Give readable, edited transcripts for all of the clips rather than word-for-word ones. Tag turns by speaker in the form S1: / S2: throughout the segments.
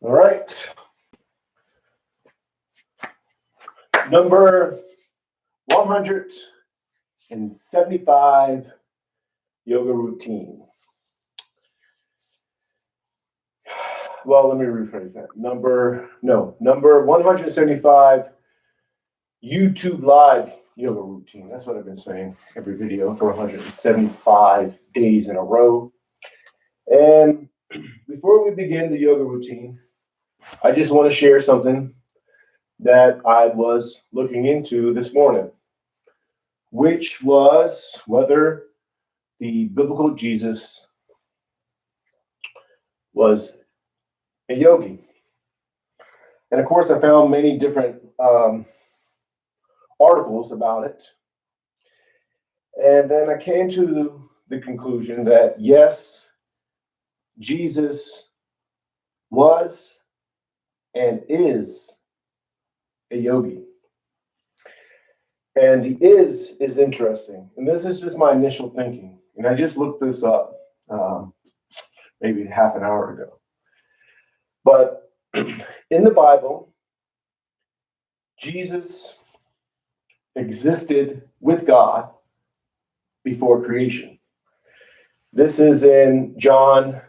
S1: All right. Number 175 yoga routine. Well, let me rephrase that. Number 175 YouTube live yoga routine. That's what I've been saying every video for 175 days in a row. And before we begin the yoga routine, I just want to share something that I was looking into this morning, which was whether the biblical Jesus was a yogi. And of course, I found many different articles about it. And then I came to the conclusion that yes, Jesus was and is a yogi. And the is interesting. And this is just my initial thinking. And I just looked this up maybe half an hour ago. But in the Bible, Jesus existed with God before creation. This is in John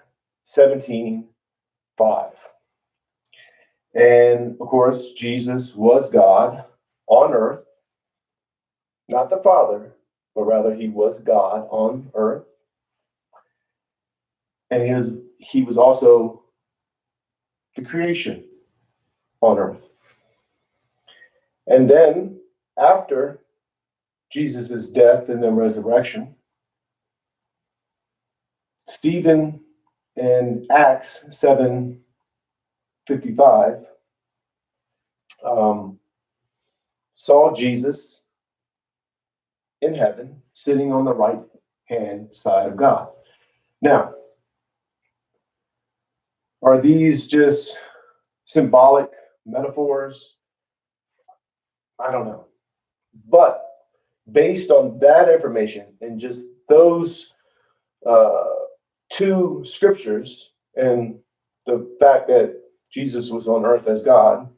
S1: 17:5. And of course, Jesus was God on earth, not the Father, but rather he was God on earth. And he was also the creation on earth. And then after Jesus' death and then resurrection, Stephen in Acts 7:55 saw Jesus in heaven sitting on the right hand side of God. Now, are these just symbolic metaphors? I don't know. But based on that information and just those two scriptures and the fact that Jesus was on earth as God,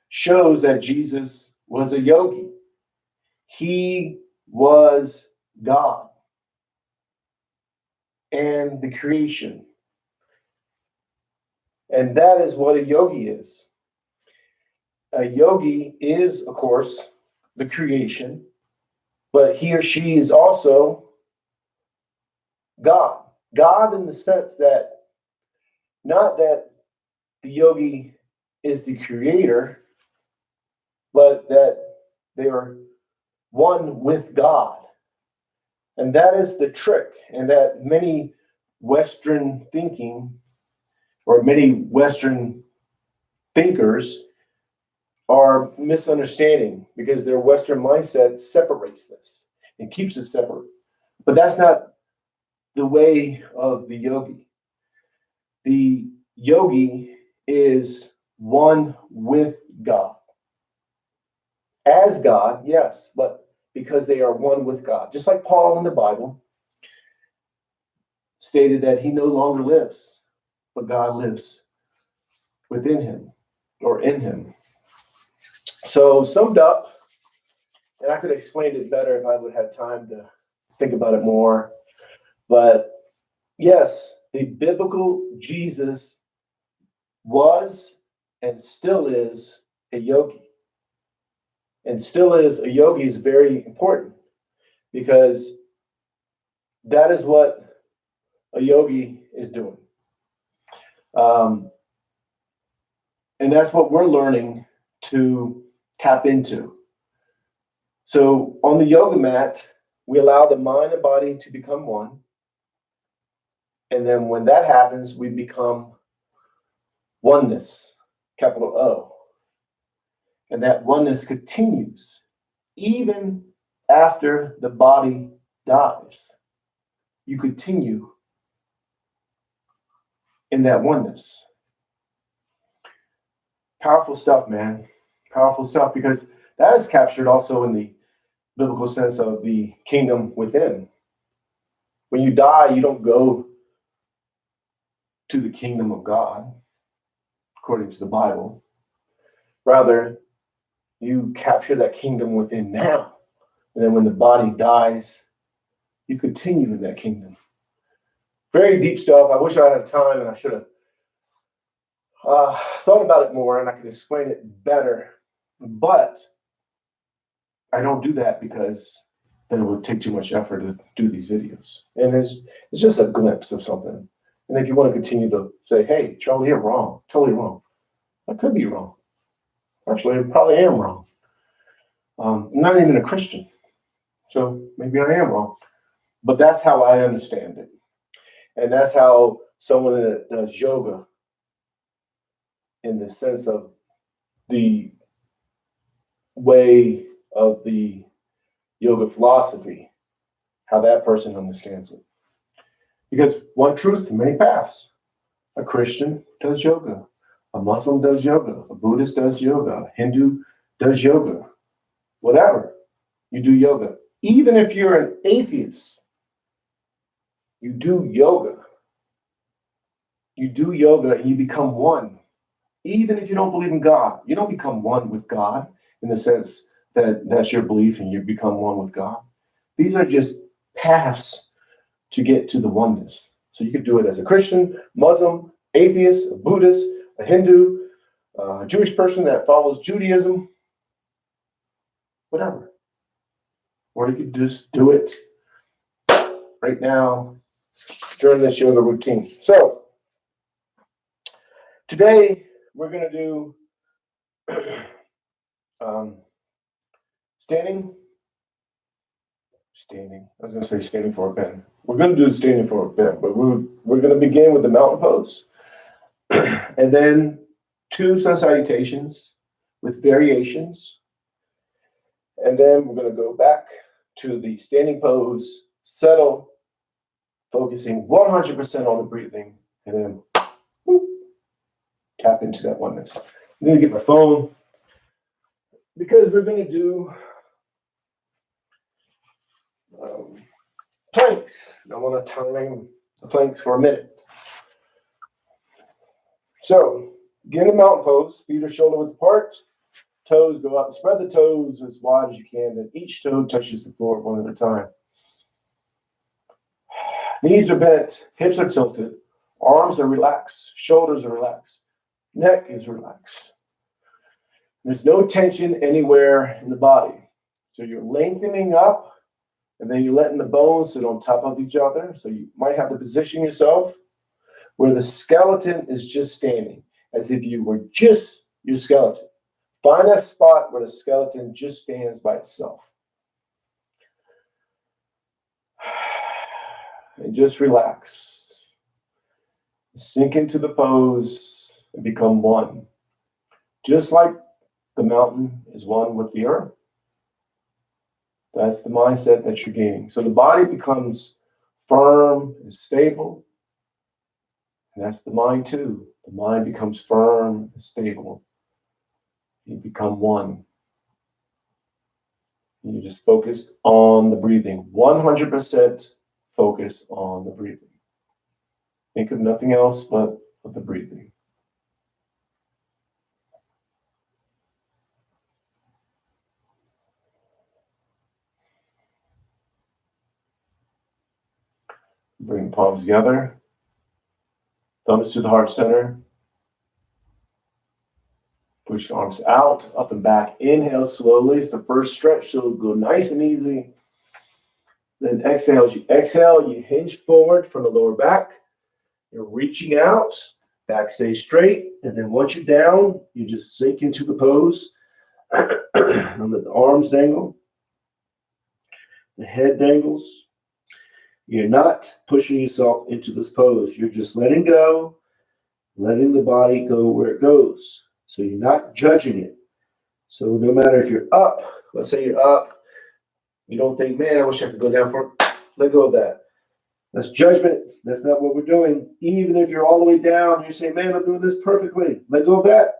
S1: shows that Jesus was a yogi. He was God and the creation. And that is what a yogi is. A yogi is, of course, the creation, but he or she is also God. God in the sense that not that the yogi is the creator, but that they are one with God. And that is the trick, and that many Western thinking or many Western thinkers are misunderstanding because their Western mindset separates this and keeps it separate. But that's not the way of the yogi. The yogi is one with God. As God, yes, but because they are one with God. Just like Paul in the Bible stated that he no longer lives, but God lives within him or in him. So summed up, and I could explain it better if I would have time to think about it more. But yes, the biblical Jesus was and still is a yogi. And still is a yogi is very important because that is what a yogi is doing. And that's what we're learning to tap into. So on the yoga mat, we allow the mind and body to become one. And then when that happens, we become oneness, capital O. And that oneness continues even after the body dies. You continue in that oneness. Powerful stuff, man. Powerful stuff, because that is captured also in the biblical sense of the kingdom within. When you die, you don't go to the kingdom of God, according to the Bible. Rather, you capture that kingdom within now. And then when the body dies, you continue in that kingdom. Very deep stuff. I wish I had time and I should have thought about it more and I could explain it better. But I don't do that because then it would take too much effort to do these videos. And it's just a glimpse of something. And if you want to continue to say, hey, Charlie, you're wrong, totally wrong. I could be wrong. Actually, I probably am wrong. I'm not even a Christian. So maybe I am wrong. But that's how I understand it. And that's how someone that does yoga, in the sense of the way of the yoga philosophy, how that person understands it. Because one truth, many paths. A Christian does yoga. A Muslim does yoga. A Buddhist does yoga. A Hindu does yoga. Whatever. You do yoga. Even if you're an atheist, you do yoga. You do yoga and you become one. Even if you don't believe in God, you don't become one with God in the sense that that's your belief and you become one with God. These are just paths to get to the oneness. So you could do it as a Christian, Muslim, atheist, a Buddhist, a Hindu, a Jewish person that follows Judaism, whatever. Or you could just do it right now during this yoga routine. So today we're going to do standing. I was going to say standing for a bend. We're going to do standing for a bend, but we're going to begin with the mountain pose, and then 2 sun salutations with variations, and then we're going to go back to the standing pose, settle, focusing 100% on the breathing, and then whoop, tap into that oneness. I'm going to get my phone because we're going to do planks. I want to time the planks for a minute. So, begin the mountain pose. Feet are shoulder width apart. Toes go up. Spread the toes as wide as you can. And each toe touches the floor one at a time. Knees are bent. Hips are tilted. Arms are relaxed. Shoulders are relaxed. Neck is relaxed. There's no tension anywhere in the body. So you're lengthening up. And then you're letting the bones sit on top of each other. So you might have to position yourself where the skeleton is just standing, as if you were just your skeleton. Find that spot where the skeleton just stands by itself. And just relax. Sink into the pose and become one. Just like the mountain is one with the earth. That's the mindset that you're gaining. So the body becomes firm and stable. And that's the mind too. The mind becomes firm and stable. You become one. And you just focus on the breathing. 100% focus on the breathing. Think of nothing else but the breathing. Bring the palms together. Thumbs to the heart center. Push the arms out, up and back. Inhale slowly. It's the first stretch, so go nice and easy. Then exhale. As you exhale, you hinge forward from the lower back. You're reaching out. Back stays straight. And then once you're down, you just sink into the pose. And let the arms dangle. The head dangles. You're not pushing yourself into this pose. You're just letting go, letting the body go where it goes. So you're not judging it. So no matter if you're up, let's say you're up, you don't think, man, I wish I could go down for it. Let go of that. That's judgment. That's not what we're doing. Even if you're all the way down, you say, man, I'm doing this perfectly. Let go of that.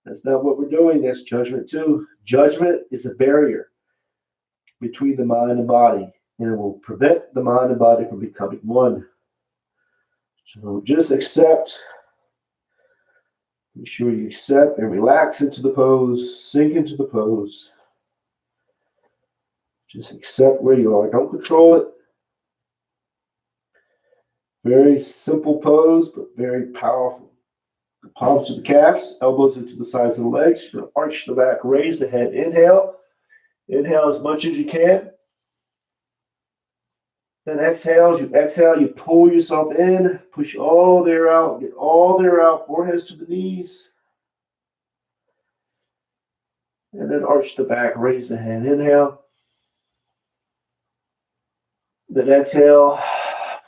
S1: That's not what we're doing. That's judgment too. Judgment is a barrier between the mind and body. And it will prevent the mind and body from becoming one. So just accept. Make sure you accept and relax into the pose, sink into the pose. Just accept where you are. Don't control it. Very simple pose, but very powerful. Palms to the calves, elbows into the sides of the legs. You're going to arch the back, raise the head. Inhale. Inhale as much as you can. Then exhale. As you exhale, you pull yourself in, push all the air out, get all the air out, foreheads to the knees. And then arch the back, raise the head. Inhale. Then exhale.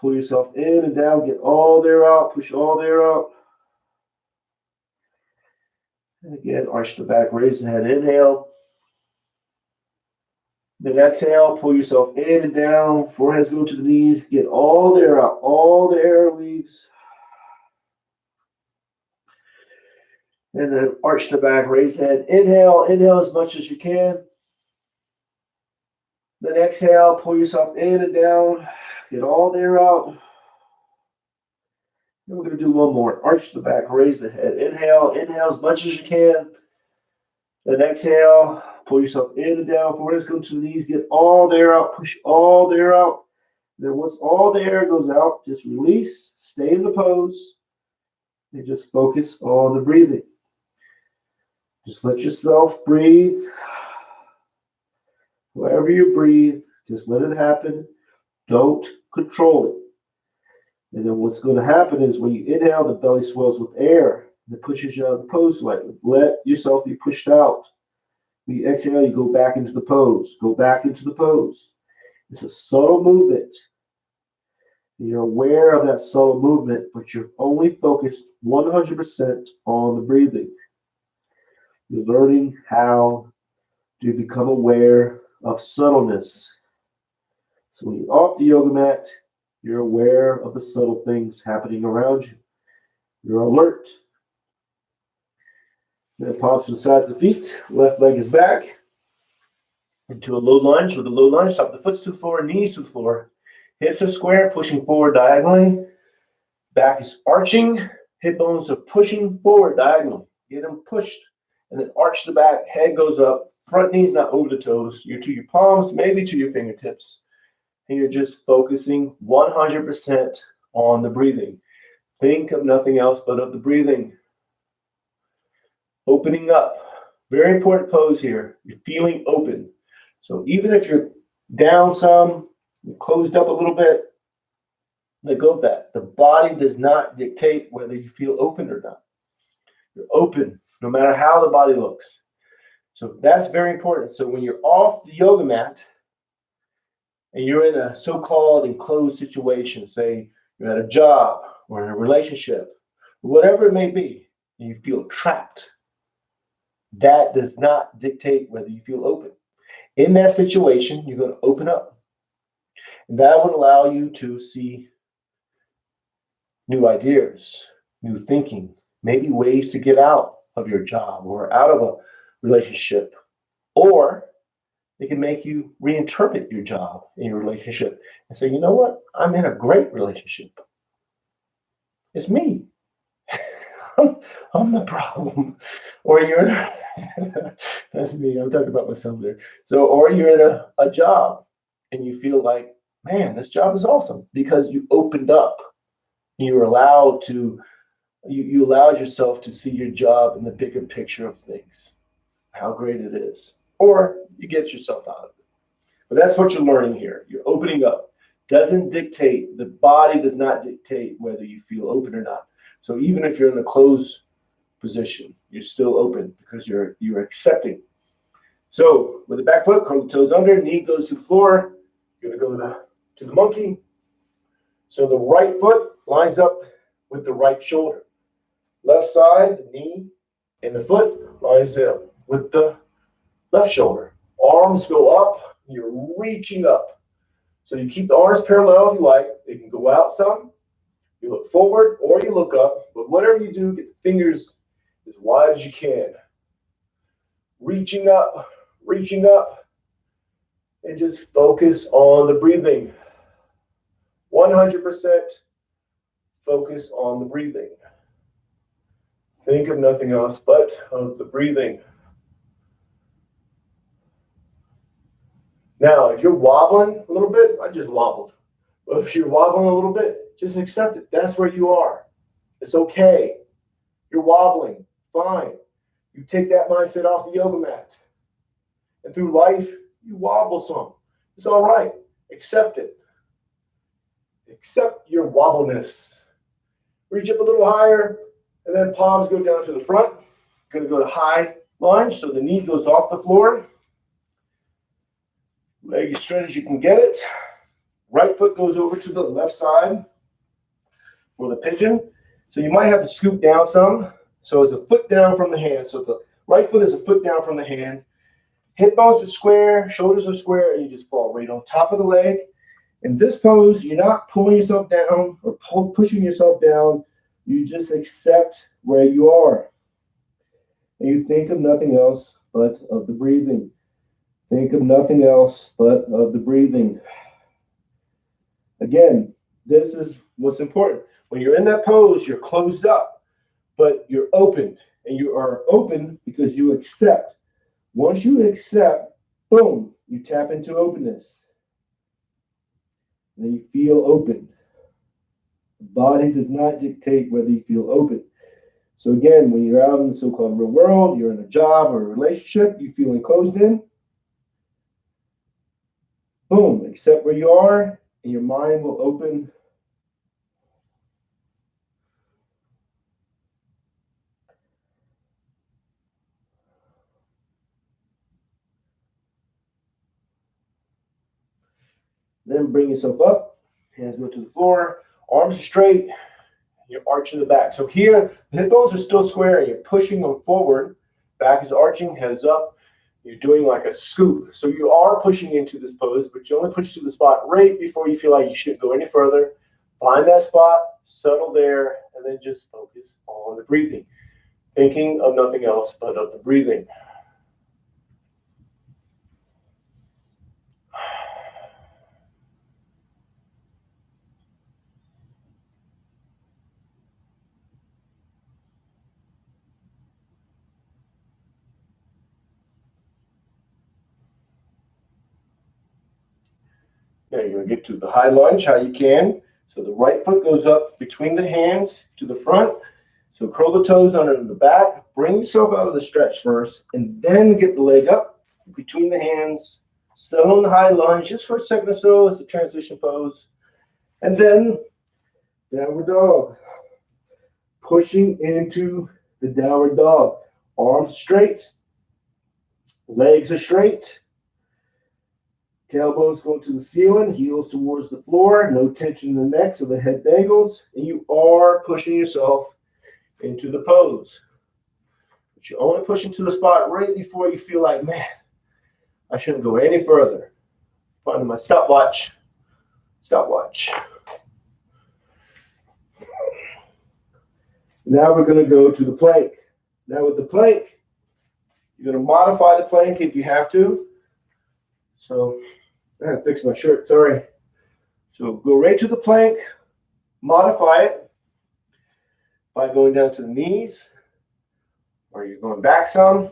S1: Pull yourself in and down, get all the air out, push all the air out. And again, arch the back, raise the head. Inhale. Then exhale, pull yourself in and down, foreheads go to the knees, get all the air out, all the air leaves. And then arch the back, raise the head. Inhale, inhale as much as you can. Then exhale, pull yourself in and down, get all the air out. Then we're going to do one more. Arch the back, raise the head. Inhale, inhale as much as you can. Then exhale, pull yourself in and down, foreheads go to the knees, get all the air out, push all the air out. Then once all the air goes out, just release, stay in the pose, and just focus on the breathing. Just let yourself breathe. Wherever you breathe, just let it happen. Don't control it. And then what's going to happen is when you inhale, the belly swells with air. And it pushes you out of the pose slightly. Let yourself be pushed out. When you exhale, you go back into the pose. Go back into the pose. It's a subtle movement. You're aware of that subtle movement, but you're only focused 100% on the breathing. You're learning how to become aware of subtleness. So when you're off the yoga mat, you're aware of the subtle things happening around you. You're alert. Then palms to the sides of the feet. Left leg is back. Into a low lunge. With a low lunge, top the foot to the floor, knees to the floor. Hips are square, pushing forward diagonally. Back is arching. Hip bones are pushing forward diagonally. Get them pushed. And then arch the back. Head goes up. Front knees not over the toes. You're to your palms, maybe to your fingertips. And you're just focusing 100% on the breathing. Think of nothing else but of the breathing. Opening up. Very important pose here. You're feeling open. So even if you're down some, you're closed up a little bit, let go of that. The body does not dictate whether you feel open or not. You're open no matter how the body looks. So that's very important. So when you're off the yoga mat and you're in a so-called enclosed situation, say you're at a job or in a relationship, whatever it may be, and you feel trapped, that does not dictate whether you feel open. In that situation, you're going to open up. And that would allow you to see new ideas, new thinking, maybe ways to get out of your job or out of a relationship. Or it can make you reinterpret your job and your relationship and say, you know what? I'm in a great relationship. It's me. I'm the problem. Or you're that's me. I'm talking about myself there. So, or you're in a job and you feel like, man, this job is awesome because you opened up. You were allowed to, you allowed yourself to see your job in the bigger picture of things, how great it is. Or you get yourself out of it. But that's what you're learning here. You're opening up. Doesn't dictate, the body does not dictate whether you feel open or not. So even if you're in a closed position, you're still open because you're accepting. So with the back foot, curl the toes under, knee goes to the floor. You're going to go to the monkey. So the right foot lines up with the right shoulder. Left side, the knee and the foot lines up with the left shoulder. Arms go up. You're reaching up. So you keep the arms parallel if you like. They can go out some. You look forward or you look up. But whatever you do, get the fingers as wide as you can. Reaching up, and just focus on the breathing. 100% focus on the breathing. Think of nothing else but of the breathing. Now, if you're wobbling a little bit, I just wobbled. But if you're wobbling a little bit, just accept it. That's where you are. It's okay. You're wobbling. Fine. You take that mindset off the yoga mat. And through life, you wobble some. It's all right. Accept it. Accept your wobbleness. Reach up a little higher, and then palms go down to the front. You're going to go to high lunge, so the knee goes off the floor. Leg as straight as you can get it. Right foot goes over to the left side for the pigeon. So you might have to scoot down some. So it's a foot down from the hand. So the right foot is a foot down from the hand. Hip bones are square, shoulders are square, and you just fall right on top of the leg. In this pose, you're not pulling yourself down or pushing yourself down. You just accept where you are. And you think of nothing else but of the breathing. Think of nothing else but of the breathing. Again, this is what's important. When you're in that pose, you're closed up, but you're open. And you are open because you accept. Once you accept, boom, you tap into openness. And then you feel open. The body does not dictate whether you feel open. So again, when you're out in the so-called real world, you're in a job or a relationship, you feel enclosed in, boom, accept where you are, and your mind will open. Then bring yourself up, hands go to the floor, arms are straight, you're arching the back. So here, the hip bones are still square, and you're pushing them forward. Back is arching, head is up. You're doing like a scoop. So you are pushing into this pose, but you only push to the spot right before you feel like you shouldn't go any further. Find that spot, settle there, and then just focus on the breathing. Thinking of nothing else but of the breathing. Now you're going to get to the high lunge, how you can. So the right foot goes up between the hands to the front. So curl the toes under the back. Bring yourself out of the stretch first, and then get the leg up between the hands. Settle in the high lunge just for a second or so as a transition pose. And then downward dog. Pushing into the downward dog. Arms straight. Legs are straight. Tailbones go to the ceiling, heels towards the floor, no tension in the neck so the head dangles, and you are pushing yourself into the pose. But you're only pushing to the spot right before you feel like, man, I shouldn't go any further. Finding my stopwatch. Stopwatch. Now we're going to go to the plank. Now with the plank, you're going to modify the plank if you have to. So I had to fix my shirt, sorry. So go right to the plank, modify it by going down to the knees, or you're going back some.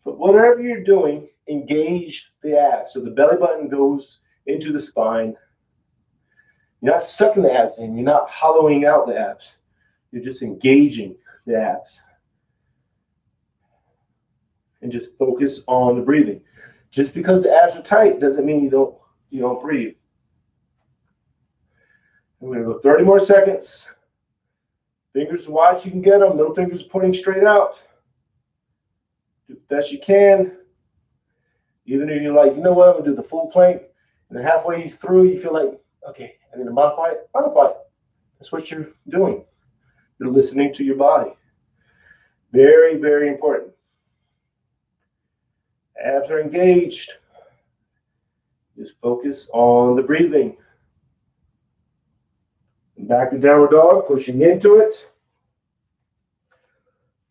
S1: But whatever you're doing, engage the abs. So the belly button goes into the spine. You're not sucking the abs in. You're not hollowing out the abs. You're just engaging the abs. And just focus on the breathing. Just because the abs are tight doesn't mean you don't breathe. I'm going to go 30 more seconds. Fingers as wide as you can get them. Middle fingers pointing straight out. Do the best you can. Even if you're like, you know what, I'm going to do the full plank. And then halfway through, you feel like, okay, I'm going to modify it. Modify it. That's what you're doing. You're listening to your body. Very, very important. Abs are engaged. Just focus on the breathing. Back to downward dog, pushing into it.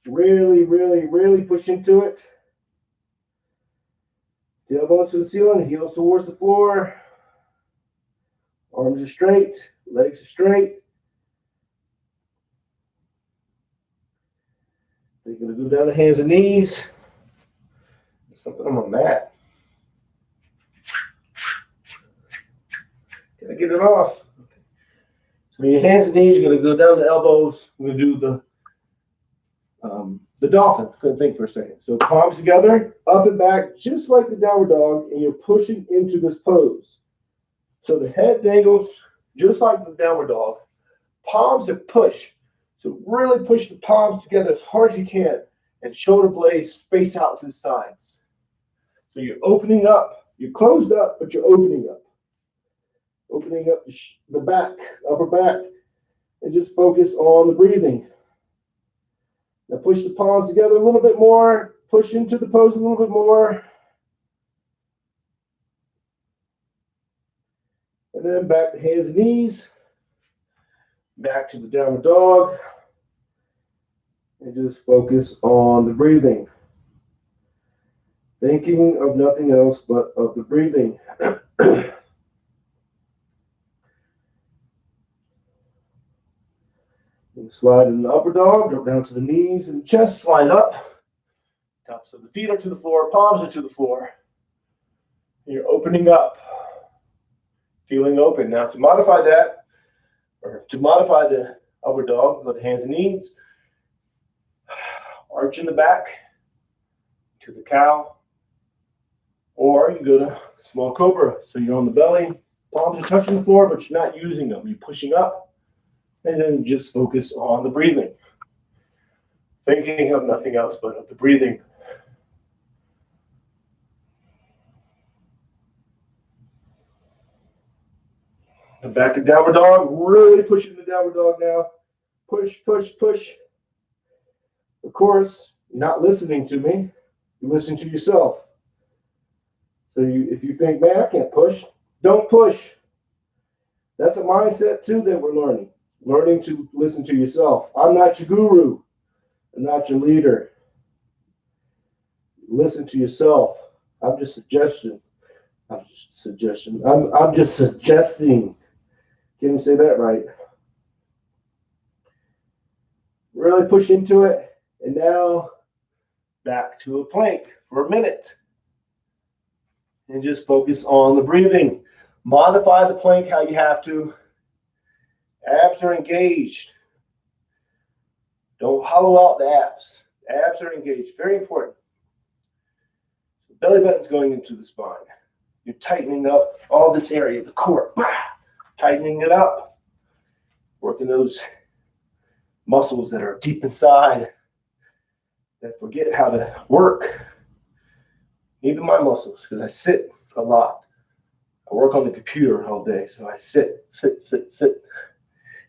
S1: Really, really, really push into it. Tailbones to the ceiling, heels towards the floor. Arms are straight, legs are straight. you're going to go down the hands and knees. There's something on my mat. Gotta get it off. So your hands and knees, you're going to go down the elbows. We're going to do the dolphin. Couldn't think for a second. So palms together, up and back, just like the downward dog, and you're pushing into this pose. So the head dangles just like the downward dog. Palms are push. So really push the palms together as hard as you can, and shoulder blades space out to the sides. So you're opening up. You're closed up, but you're opening up. Opening up the back, upper back, and just focus on the breathing. Now push the palms together a little bit more. Push into the pose a little bit more. And then back to hands and knees. Back to the downward dog. And just focus on the breathing. Thinking of nothing else but of the breathing. Slide in the upper dog, drop down to the knees and chest, slide up. Tops of the feet are to the floor, palms are to the floor. You're opening up, feeling open. Now to modify that, or to modify the upper dog, go to hands and knees, arch in the back to the cow, or you go to small cobra. So you're on the belly, palms are touching the floor, but you're not using them. You're pushing up. And then just focus on the breathing. Thinking of nothing else but of the breathing. And back to downward dog. Really pushing the downward dog now. Push, push, push. Of course, you're not listening to me. You listen to yourself. So if you think, man, I can't push, don't push. That's a mindset too that we're learning. Learning to listen to yourself. I'm not your guru. I'm not your leader. Listen to yourself. I'm just suggesting. I'm just suggesting. Can't even say that right. Really push into it. And now back to a plank for a minute. And just focus on the breathing. Modify the plank how you have to. Abs are engaged. Don't hollow out the abs. Abs are engaged. Very important. The belly button's going into the spine. You're tightening up all this area, the core. Tightening it up. Working those muscles that are deep inside that forget how to work. Even my muscles, because I sit a lot. I work on the computer all day, so I sit.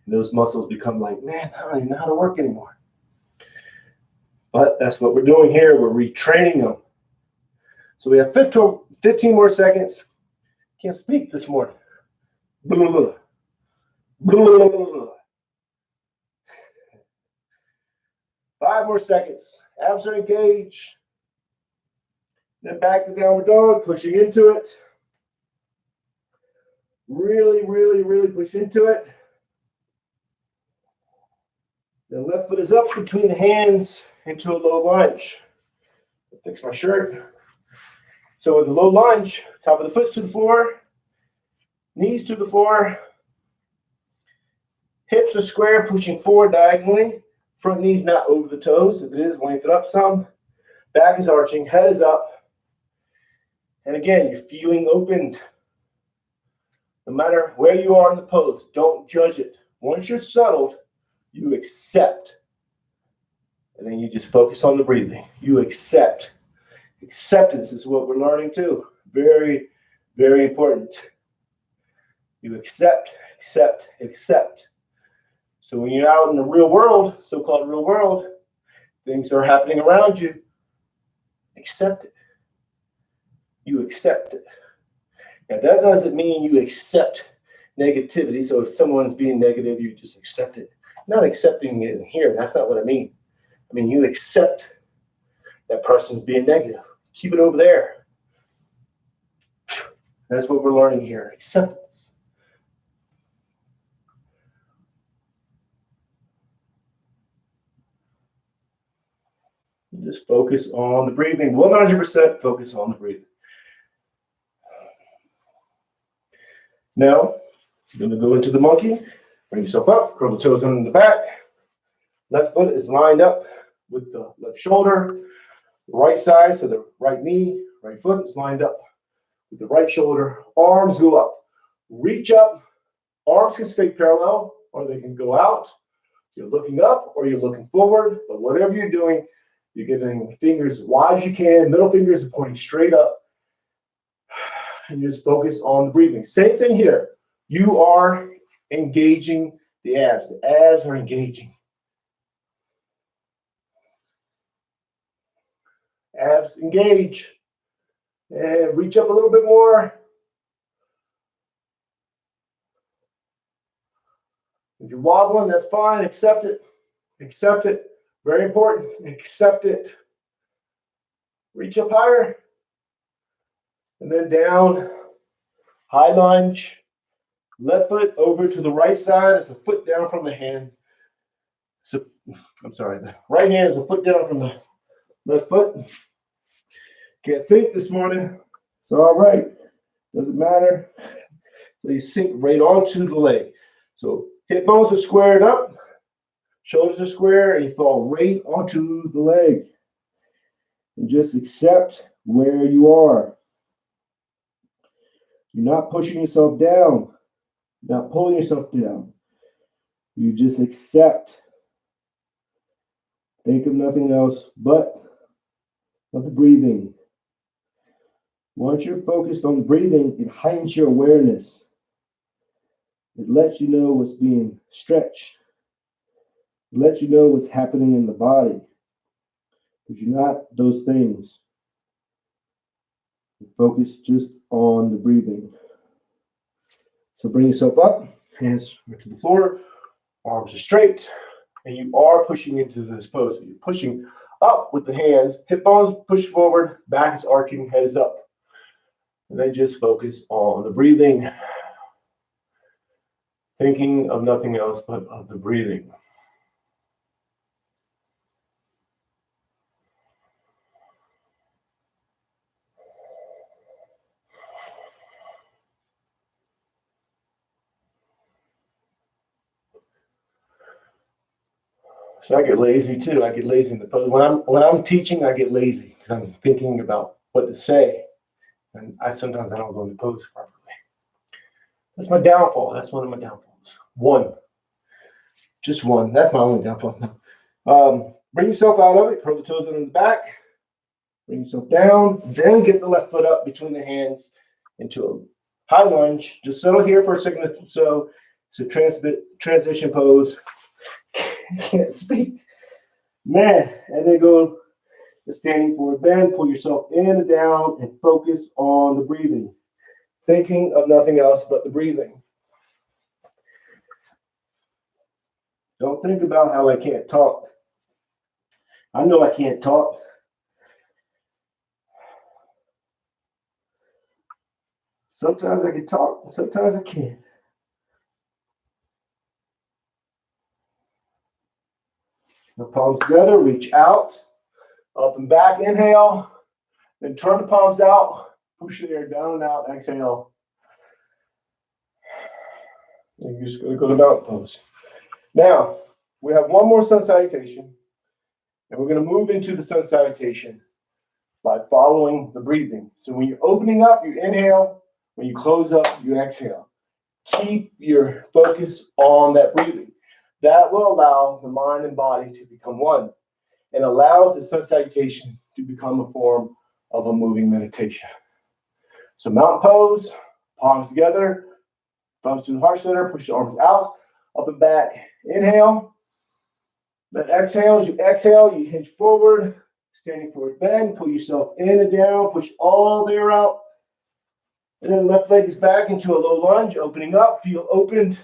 S1: And those muscles become like, man, I don't even know how to work anymore. But that's what we're doing here. We're retraining them. So we have 15 more seconds. Can't speak this morning. Blah, blah, blah, blah. 5 more seconds. Abs are engaged. Then back to downward dog, pushing into it. Really, really, really push into it. The left foot is up between the hands into a low lunge. Fix my shirt. So with the low lunge, top of the foot to the floor, knees to the floor, hips are square, pushing forward diagonally. Front knee's not over the toes. If it is, lengthen up some. Back is arching, head is up. And again, you're feeling opened. No matter where you are in the pose, don't judge it. Once you're settled, you accept. And then you just focus on the breathing. You accept. Acceptance is what we're learning too. Very, very important. You accept, accept, accept. So when you're out in the real world, so-called real world, things are happening around you, accept it. You accept it. Now that doesn't mean you accept negativity. So if someone's being negative, you just accept it. Not accepting it in here. That's not what I mean. I mean, you accept that person's being negative. Keep it over there. That's what we're learning here. Acceptance. Just focus on the breathing. 100% focus on the breathing. Now, you're going to go into the monkey. Bring yourself up. Curl the toes under the back. Left foot is lined up with the left shoulder. The right side, so the right knee, right foot is lined up with the right shoulder. Arms go up. Reach up. Arms can stay parallel or they can go out. You're looking up or you're looking forward. But whatever you're doing, you're getting fingers as wide as you can. Middle fingers are pointing straight up. And you just focus on the breathing. Same thing here. You are engaging the abs. The abs are engaging. Abs engage. And reach up a little bit more. If you're wobbling, that's fine. Accept it. Accept it. Very important. Accept it. Reach up higher. And then down. High lunge. Left foot over to the right side as a foot down from the hand. So, I'm sorry. The right hand is a foot down from the left foot. Can't think this morning. It's all right. Doesn't matter. So you sink right onto the leg. So hip bones are squared up. Shoulders are square. And you fall right onto the leg. And just accept where you are. You're not pushing yourself down. You're not pulling yourself down. You just accept. Think of nothing else but of the breathing. Once you're focused on the breathing, it heightens your awareness. It lets you know what's being stretched. It lets you know what's happening in the body. Because you're not those things. You focus just on the breathing. So bring yourself up, hands to the floor, arms are straight, and you are pushing into this pose. So you're pushing up with the hands, hip bones push forward, back is arching, head is up. And then just focus on the breathing, thinking of nothing else but of the breathing. So I get lazy too. I get lazy in the pose. When I'm teaching, I get lazy because I'm thinking about what to say. And sometimes I don't go into pose properly. That's my downfall. That's one of my downfalls. One. Just one. That's my only downfall. Bring yourself out of it. Curl the toes under the back. Bring yourself down. Then get the left foot up between the hands into a high lunge. Just settle here for a second or so. It's a transition pose. Can't speak. Man. And then go to standing forward bend. Pull yourself in and down and focus on the breathing. Thinking of nothing else but the breathing. Don't think about how I can't talk. I know I can't talk. Sometimes I can talk, and sometimes I can't. The palms together, reach out, up and back, inhale, then turn the palms out, push the air down and out, exhale. And you're just going to go to mountain pose. Now, we have one more sun salutation, and we're going to move into the sun salutation by following the breathing. So when you're opening up, you inhale. When you close up, you exhale. Keep your focus on that breathing. That will allow the mind and body to become one and allows the sun salutation to become a form of a moving meditation. So mountain pose, palms together, thumbs to the heart center, push the arms out, up and back. Inhale. Then exhale. As you exhale, you hinge forward, standing forward bend, pull yourself in and down, push all the air out. And then left leg is back into a low lunge, opening up, feel opened.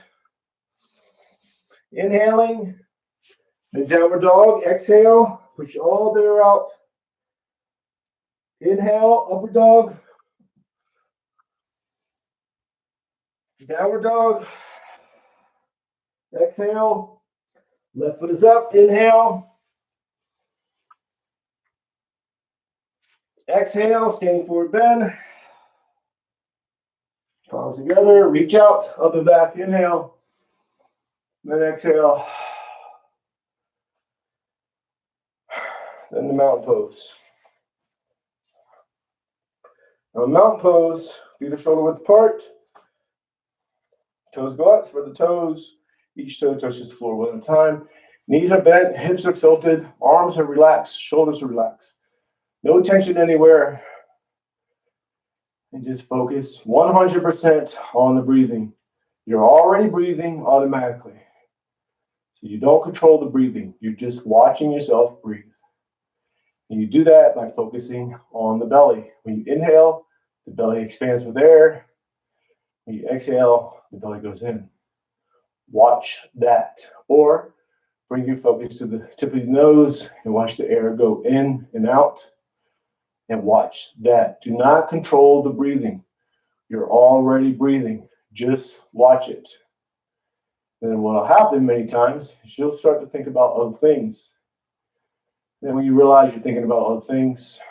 S1: Inhaling, then downward dog, exhale, push all the air out. Inhale, upward dog. Downward dog. Exhale. Left foot is up, inhale. Exhale, standing forward bend. Palms together, reach out, up and back, inhale. Then exhale. Then the mountain pose. Now mountain pose, feet are shoulder width apart. Toes go out, spread the toes. Each toe touches the floor one at a time. Knees are bent, hips are tilted, arms are relaxed, shoulders are relaxed. No tension anywhere. And just focus 100% on the breathing. You're already breathing automatically. So you don't control the breathing. You're just watching yourself breathe. And you do that by focusing on the belly. When you inhale, the belly expands with air. When you exhale, the belly goes in. Watch that. Or bring your focus to the tip of your nose and watch the air go in and out. And watch that. Do not control the breathing. You're already breathing. Just watch it. And then what will happen many times is you'll start to think about other things. Then when you realize you're thinking about other things,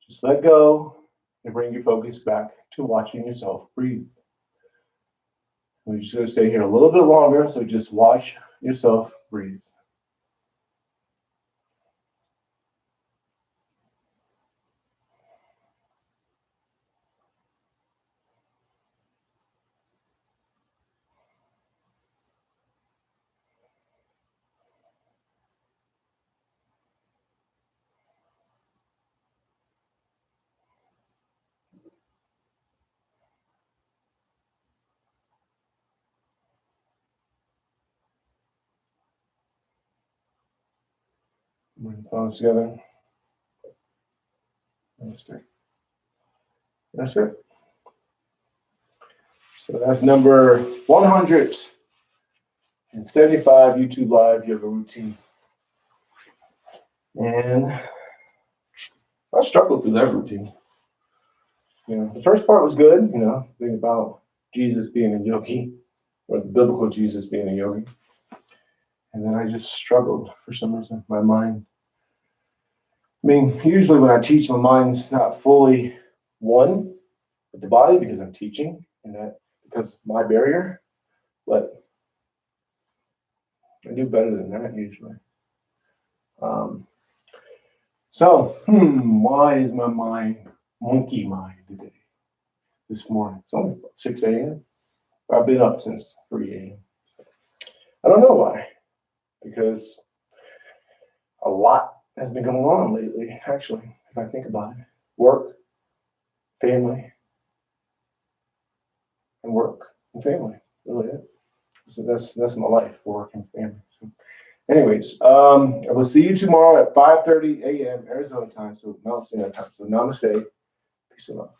S1: just let go and bring your focus back to watching yourself breathe. We're just going to stay here a little bit longer, so just watch yourself breathe. Bring the palms together. That's it. So that's number 175 YouTube Live Yoga Routine. And I struggled through that routine. The first part was good, thinking about Jesus being a yogi, or the biblical Jesus being a yogi. And then I just struggled for some reason. My mind, usually when I teach, my mind's not fully one with the body because I'm teaching, and that because my barrier, but I do better than that usually. Why is my mind monkey mind today? This morning, it's only 6 a.m. I've been up since 3 a.m. I don't know why, because a lot has been going on lately, actually, if I think about it. Work, family, and work and family, really it. So that's my life, work and family. So anyways, I will see you tomorrow at 5:30 a.m. Arizona time, so Mountain Standard Time. So namaste, peace and love.